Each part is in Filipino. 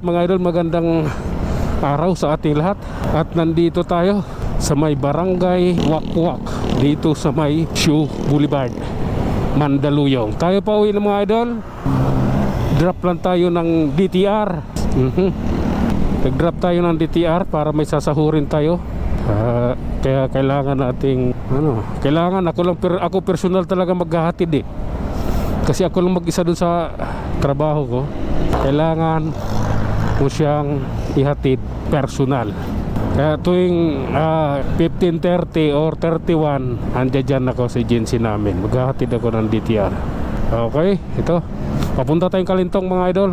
Alright mga idol, magandang araw sa ating lahat. At nandito tayo sa may barangay Wakwak, dito sa may Shoe Boulevard, Mandaluyong. Tayo pa uwi ng mga idol. Drop lang tayo ng DTR. Nag-drop tayo ng DTR para may sasahurin tayo. Kaya kailangan nating kailangan ako personal talaga maghahatid kasi ako lang mag-isa dun sa trabaho ko. Kailangan mo siyang ihatid personal. Kaya tuwing 15:30 or 31 andyan dyan ako sa agency namin. Maghahatid ako ng DTR. Okay, ito papunta tayong Kalintong mga idol.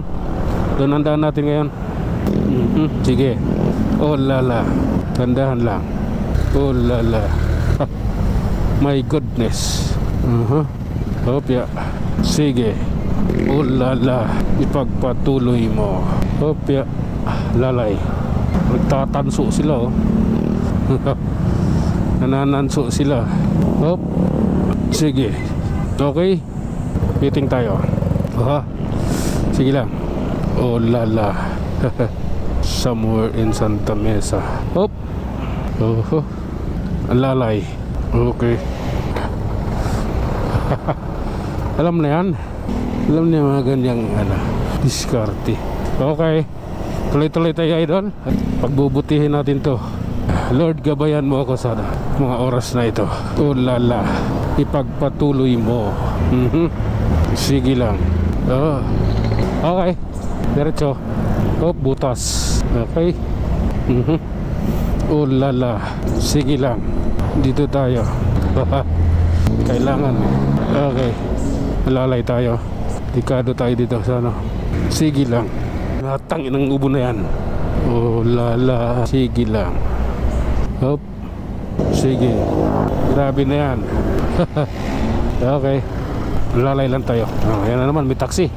Doon ang daan natin ngayon. Sige. Oh lala, tandahan lang. Oh lala. My goodness. Hopya. Sige. Oh lala, ipagpatuloy mo. Hopya. Lalay. Nagtatanso sila nanananso sila. Hop. Sige. Okay. Meeting tayo. Sige lang. Oh lala. Somewhere in Santa Mesa. Hop. Lalay. Okay. Alam na yan. Alam niya mga ganyang diskarte. Okay. Tuloy-tuloy tayo idol. At pagbubutihin natin to. Lord, gabayan mo ako sa mga oras na ito. Oh lala, ipagpatuloy mo. Sige lang. Okay. Diretso. Butas. Okay. Oh lala, sige lang. Dito tayo. Kailangan. Okay. Malalay tayo. Dekado tayo dito sa Sige lang. Natangin ng ubo na yan. Oh lala, sige lang. Hop. Sige. Grabe na yan. Okay. Malalay lang tayo. Yan na naman, may taxi.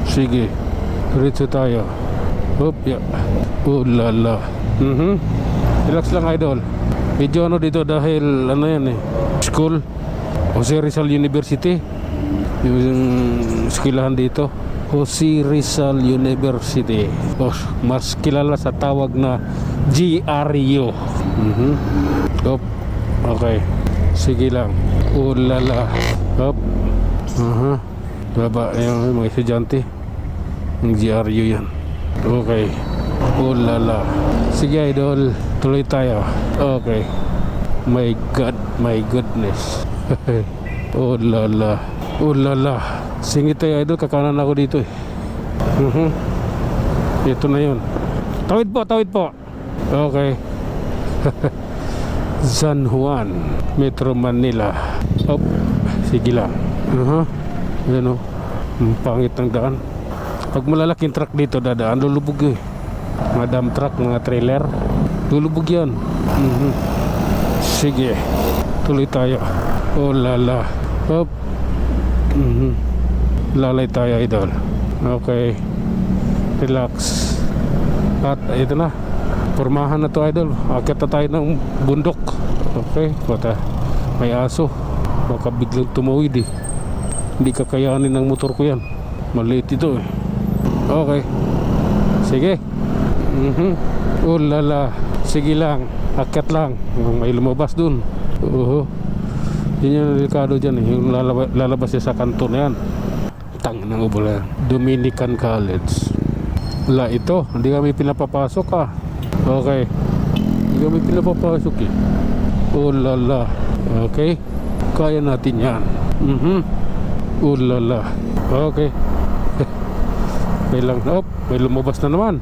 Sige. Diretso tayo. Hop. Oh lala. Relax lang idol. Medyo dito dahil yan school Jose Rizal University. Yung skillahan dito Jose Rizal University, mas kilala sa tawag na GRU. Hop. Okay. Sige lang. Oh lala. Hop. Baba yung mga estudyante. Yung GRU yan. Okay. Oh lala. Sige idol, tuloy tayo. Okay. My God, my goodness. Oh lala. Oh lala. Singit tayo idol, kakanan ako dito Ito na yun. Tawid po. Okay. San Juan, Metro Manila. Hop. Sige lang. Yan pangit ng daan. Pag malalaking truck dito dadaan, lulubog mga dump truck, mga trailer, lulubog yan. Sige. Tuloy tayo. Oh lala. Hop. Lalay tayo idol. Okay. Relax. At ito na, pormahan na to idol. Akit na tayo ng bundok. Okay. May aso. Baka biglang tumawid Hindi kakayanin ng motor ko yan. Maliit ito Okay. Sige. Oh lala. Sige lang. Akit lang. May lumabas dun. Yun yung delikado dyan yung lalabas siya sa kanto na yan. Tang ng ubula. Dominican College. Wala ito. Hindi kami pinapapasok Okay. Hindi kami pinapapasok Oh lala. Okay. Kaya natin yan. Oh lala. Okay. May lang. May lumabas na naman.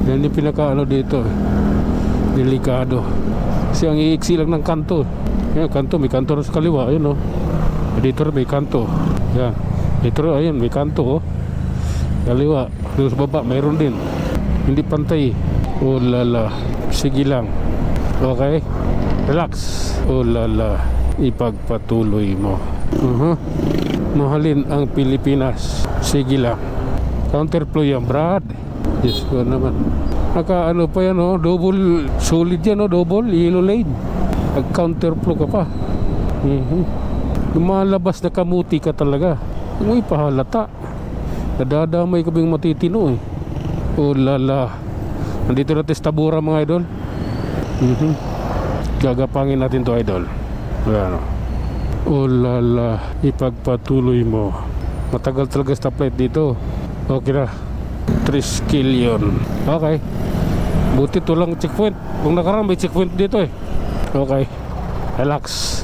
Yan yung pinaka dito delikado. Kasi ang iiksi lang ng kanto. Yan, kanto, may kanto na sa kaliwa. Ayun dito may kanto. Yan. Dito ayun, may kanto kaliwa. Doon sa baba, mayroon din. Hindi pantay. Oh lala. Sige lang. Okay. Relax. Oh lala. Ipagpatuloy mo. Mahalin ang Pilipinas. Sige lang. Counterflow yan, Brad. Yes ko naman. Pa yan double solid yan double yellow lane. Nag-counterflow ka pa. Lumalabas na kamuti ka talaga. May pahalata. Nadadamay ka bing matitino eh. Oh lala. Nandito na Testabura mga idol. Gagapangin natin to idol. Ayan o. Oh lala. Ipagpatuloy mo. Matagal talaga stoplight dito. Okay na. 3 skillion. Okay. Buti to lang checkpoint. Kung nakaraan may checkpoint dito eh. Okay. Relax.